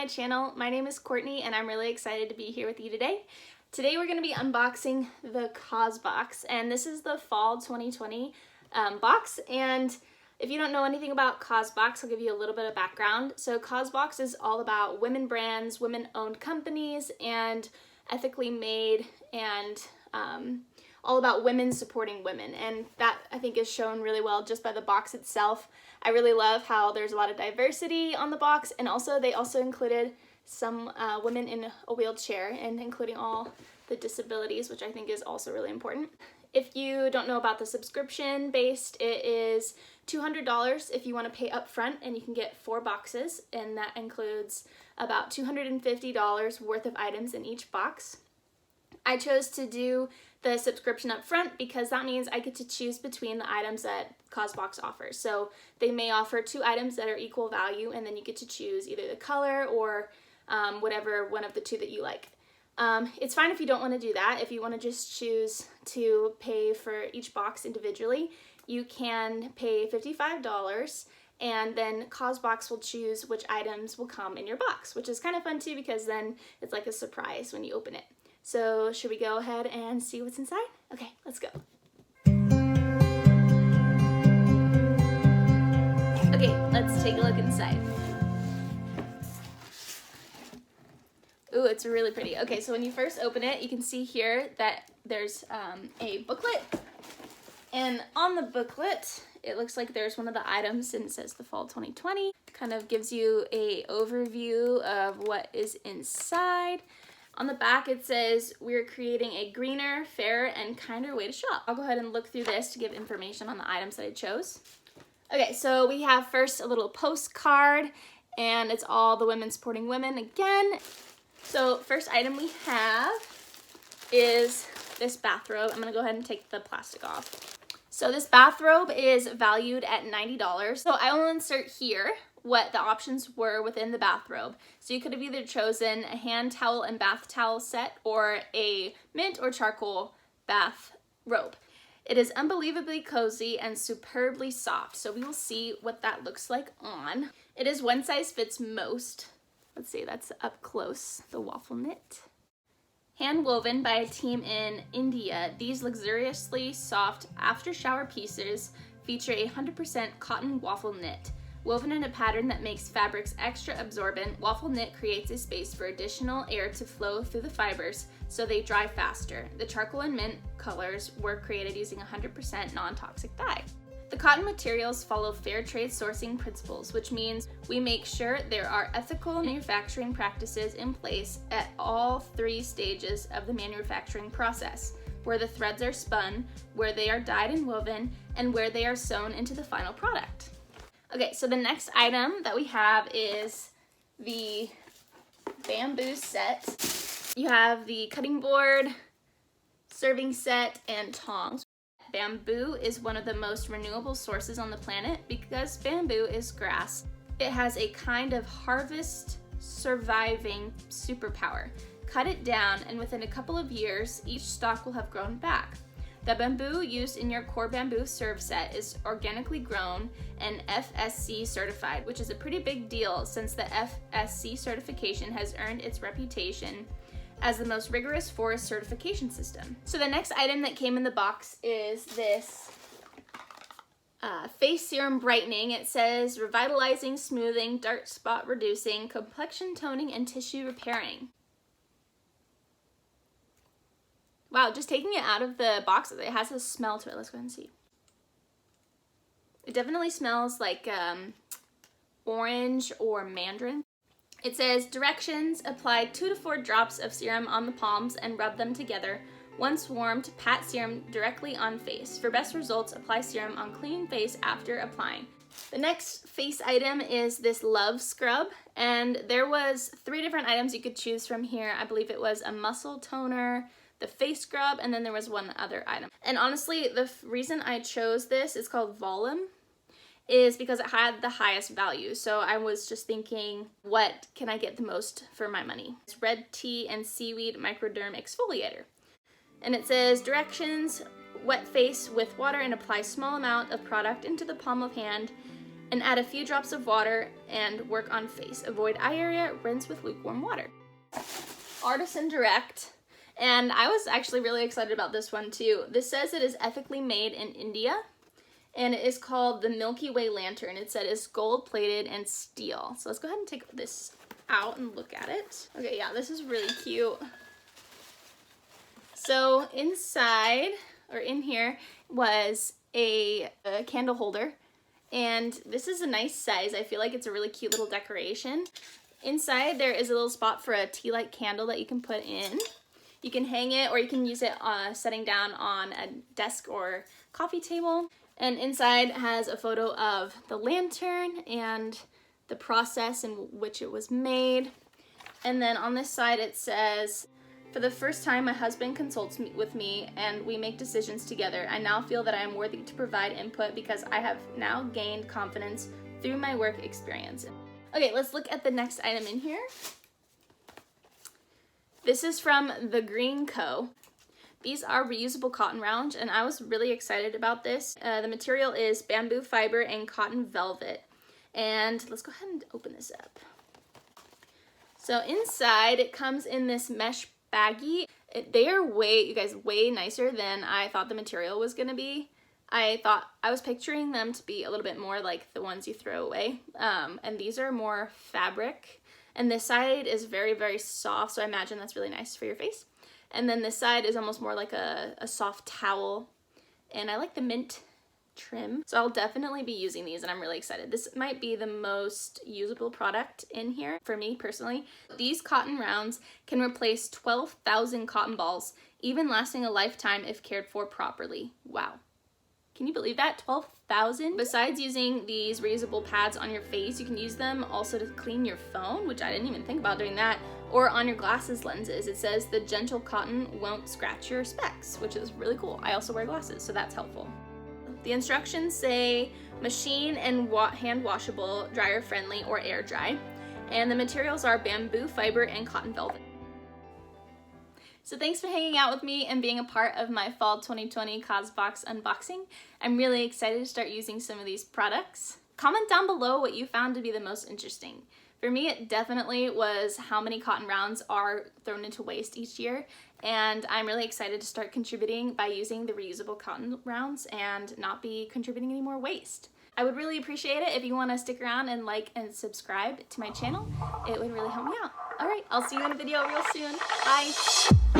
channel. My name is Courtney and I'm really excited to be here with you today. Today we're going to be unboxing the CAUSEBOX, and this is the fall 2020 box. And if you don't know anything about CAUSEBOX, I'll give you a little bit of background. So CAUSEBOX is all about women brands, women-owned companies, and ethically made, and all about women supporting women, and that I think is shown really well just by the box itself. I really love how there's a lot of diversity on the box, and also they also included some women in a wheelchair, and including all the disabilities, which I think is also really important. If you don't know about the subscription based, it is $200 if you want to pay up front, and you can get 4 boxes, and that includes about $250 worth of items in each box. I chose to do the subscription up front because that means I get to choose between the items that CAUSEBOX offers. So they may offer 2 items that are equal value, and then you get to choose either the color or whatever one of the 2 that you like. It's fine if you don't want to do that. If you want to just choose to pay for each box individually, you can pay $55, and then CAUSEBOX will choose which items will come in your box, which is kind of fun too, because then it's like a surprise when you open it. So should we go ahead and see what's inside? Okay, let's go. Okay, let's take a look inside. Ooh, it's really pretty. Okay, so when you first open it, you can see here that there's a booklet. And on the booklet, it looks like there's one of the items, and it says the fall 2020. Kind of gives you a overview of what is inside. On the back it says, we're creating a greener, fairer, and kinder way to shop. I'll go ahead and look through this to give information on the items that I chose. Okay, so we have first a little postcard, and it's all the women supporting women again. So first item we have is this bathrobe. I'm gonna go ahead and take the plastic off. So this bathrobe is valued at $90. So I will insert here what the options were within the bathrobe. So you could have either chosen a hand towel and bath towel set, or a mint or charcoal bath robe. It is unbelievably cozy and superbly soft. So we will see what that looks like on. It is one size fits most. Let's see, that's up close, the waffle knit. Hand woven by a team in India, these luxuriously soft after shower pieces feature 100% cotton waffle knit. Woven in a pattern that makes fabrics extra absorbent, waffle knit creates a space for additional air to flow through the fibers so they dry faster. The charcoal and mint colors were created using 100% non-toxic dye. The cotton materials follow fair trade sourcing principles, which means we make sure there are ethical manufacturing practices in place at all 3 stages of the manufacturing process, where the threads are spun, where they are dyed and woven, and where they are sewn into the final product. Okay, so the next item that we have is the bamboo set. You have the cutting board, serving set, and tongs. Bamboo is one of the most renewable sources on the planet because bamboo is grass. It has a kind of harvest surviving superpower. Cut it down, and within a couple of years, each stalk will have grown back. The bamboo used in your core bamboo serve set is organically grown and FSC certified, which is a pretty big deal since the FSC certification has earned its reputation as the most rigorous forest certification system. So the next item that came in the box is this face serum brightening. It says revitalizing, smoothing, dark spot reducing, complexion toning, and tissue repairing. Wow, just taking it out of the box, it has a smell to it. Let's go ahead and see. It definitely smells like orange or mandarin. It says directions: apply 2 to 4 drops of serum on the palms and rub them together. Once warmed, pat serum directly on face. For best results, apply serum on clean face after applying. The next face item is this love scrub, and there was 3 different items you could choose from here. I believe it was a muscle toner, the face scrub, and then there was one other item. And honestly, the reason I chose this is called Volume, is because it had the highest value. So I was just thinking, what can I get the most for my money? It's red tea and seaweed microderm exfoliator. And it says directions: wet face with water and apply small amount of product into the palm of hand and add a few drops of water and work on face. Avoid eye area, rinse with lukewarm water. Artisan Direct. And I was actually really excited about this one too. This says it is ethically made in India, and it is called the Milky Way Lantern. It said it's gold plated and steel. So let's go ahead and take this out and look at it. Okay, yeah, this is really cute. So inside, or in here, was a candle holder, and this is a nice size. I feel like it's a really cute little decoration. Inside there is a little spot for a tea light candle that you can put in. You can hang it, or you can use it setting down on a desk or coffee table. And inside has a photo of the lantern and the process in which it was made. And then on this side it says, "For the first time, my husband consults with me and we make decisions together. I now feel that I am worthy to provide input because I have now gained confidence through my work experience." Okay, let's look at the next item in here. This is from The Green Co. These are reusable cotton rounds, and I was really excited about this. The material is bamboo fiber and cotton velvet. And let's go ahead and open this up. So inside, it comes in this mesh baggie. They are way nicer than I thought the material was gonna be. I was picturing them to be a little bit more like the ones you throw away. And these are more fabric. And this side is very soft, so I imagine that's really nice for your face. And then this side is almost more like a soft towel. And I like the mint trim. So I'll definitely be using these, and I'm really excited. This might be the most usable product in here for me personally. These cotton rounds can replace 12,000 cotton balls, even lasting a lifetime if cared for properly. Wow. Can you believe that? 12,000? Besides using these reusable pads on your face, you can use them also to clean your phone, which I didn't even think about doing that, or on your glasses lenses. It says the gentle cotton won't scratch your specs, which is really cool. I also wear glasses, so that's helpful. The instructions say machine and hand washable, dryer friendly, or air dry. And the materials are bamboo fiber and cotton velvet. So thanks for hanging out with me and being a part of my fall 2020 CAUSEBOX unboxing. I'm really excited to start using some of these products. Comment down below what you found to be the most interesting. For me, it definitely was how many cotton rounds are thrown into waste each year, and I'm really excited to start contributing by using the reusable cotton rounds and not be contributing any more waste. I would really appreciate it if you want to stick around and like and subscribe to my channel. It would really help me out. Alright, I'll see you in a video real soon. Bye!